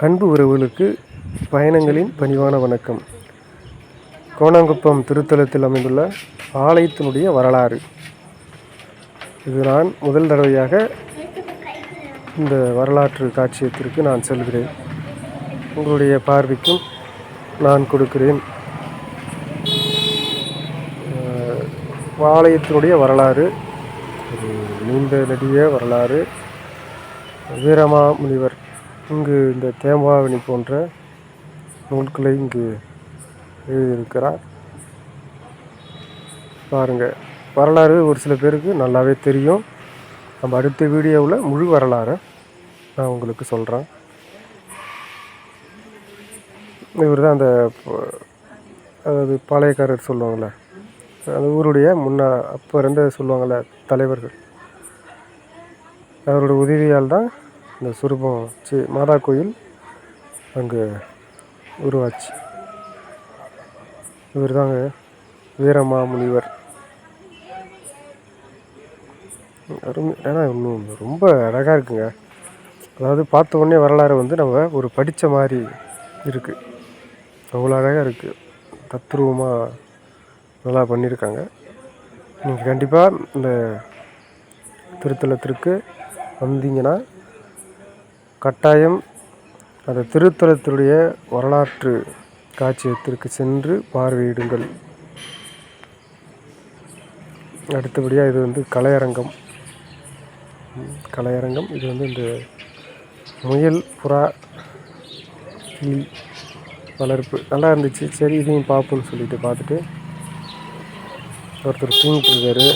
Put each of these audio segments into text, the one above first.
அன்பு உறவுகளுக்கு பயணங்களின் பணிவான வணக்கம். கோணாங்குப்பம் திருத்தலத்தில் அமைந்துள்ள ஆலயத்தினுடைய வரலாறு. இது நான் முதல் தடவையாக இந்த வரலாற்று காட்சியத்திற்கு நான் செல்கிறேன். உங்களுடைய பார்வைக்கும் நான் கொடுக்கிறேன். ஆலயத்தினுடைய வரலாறு ஒரு நீண்ட நெடிய வரலாறு. வீரமாமுனிவர் இங்கு இந்த தேம்பாவணி போன்ற நூல்களை இங்கு எழுதியிருக்கிறார். பாருங்கள், வரலாறு ஒரு சில பேருக்கு நல்லாவே தெரியும். நம்ம அடுத்த வீடியோவில் முழு வரலாறை நான் உங்களுக்கு சொல்கிறேன். இவர் தான் அந்த அதாவது பாளையக்காரர் சொல்லுவாங்கள்ல, அந்த ஊருடைய அப்போ இருந்த சொல்லுவாங்கள்ல தலைவர்கள், அவரோட உதவியால் தான் இந்த சுரூபம் மாதா கோயில் அங்கே உருவாச்சு. இவர் தாங்க வீரமாமுனிவர். ஏன்னா இன்னும் ரொம்ப அழகாக இருக்குங்க. அதாவது பார்த்த உடனே வரலாறு நம்ம ஒரு படித்த மாதிரி இருக்குது. அவ்வளோ அழகாக இருக்குது. தத்ரூபமாக நல்லா பண்ணியிருக்காங்க. நீங்கள் கண்டிப்பாக இந்த திருத்தலத்திற்கு வந்தீங்கன்னா கட்டாயம் அந்த திருத்தலத்தினுடைய வரலாற்று காட்சியத்திற்கு சென்று பார்வையிடுங்கள். அடுத்தபடியாக இது கலையரங்கம். இது இந்த முயல், புறா, கிளி வளர்ப்பு நல்லா இருந்துச்சு. சரி, இதையும் பார்ப்போம்னு சொல்லிட்டு பார்த்துட்டு ஒருத்தர் தூங்கிட்டு இருக்காரு.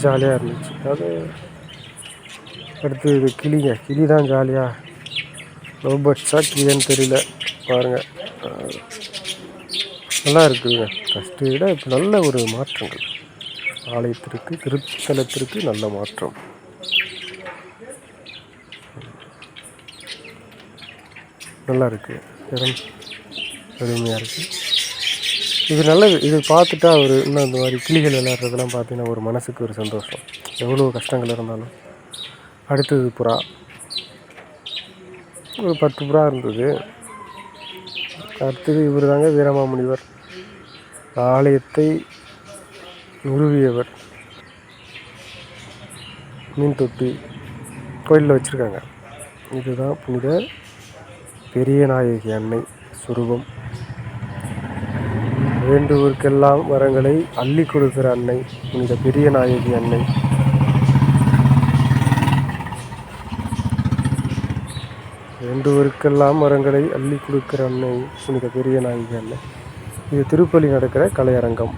ஜாலியாக இருந்துச்சு. அதாவது அடுத்து இது கிளி தான் ஜாலியாக. லவ் பேர்ட்ஸா கிளியான்னு தெரியல. பாருங்கள், நல்லா இருக்குதுங்க. ஃபஸ்ட்டு விட இப்போ நல்ல ஒரு மாற்றங்கள். ஆலயத்திற்கு, திருத்தலத்திற்கு நல்ல மாற்றம். நல்லா இருக்குது. இடம் அருமையாக இருக்குது. இது நல்லது. இது பார்த்துட்டா இன்னும் இந்த மாதிரி கிளிகள் விளையாடுறதெல்லாம் பார்த்தீங்கன்னா ஒரு மனசுக்கு ஒரு சந்தோஷம், எவ்வளோ கஷ்டங்கள் இருந்தாலும். அடுத்தது புறா, ஒரு 10 புறா இருந்தது. அடுத்தது இவர் தாங்க வீரமாமுனிவர், ஆலயத்தை நிறுவியவர். மீன் தொட்டி கோயிலில் வச்சுருக்காங்க. இதுதான் புனித பெரியநாயகி அன்னை சுரூபம். வேண்டுவோருக்கெல்லாம் வரங்களை அள்ளி கொடுக்கிற அன்னை புனித பெரியநாயகி அன்னை. வேண்டுவோருக்கெல்லாம் வரங்களை அள்ளி கொடுக்கிற அன்னை புனித பெரியநாயகி அன்னை. இது திருப்பலி நடக்கிற கலையரங்கம்.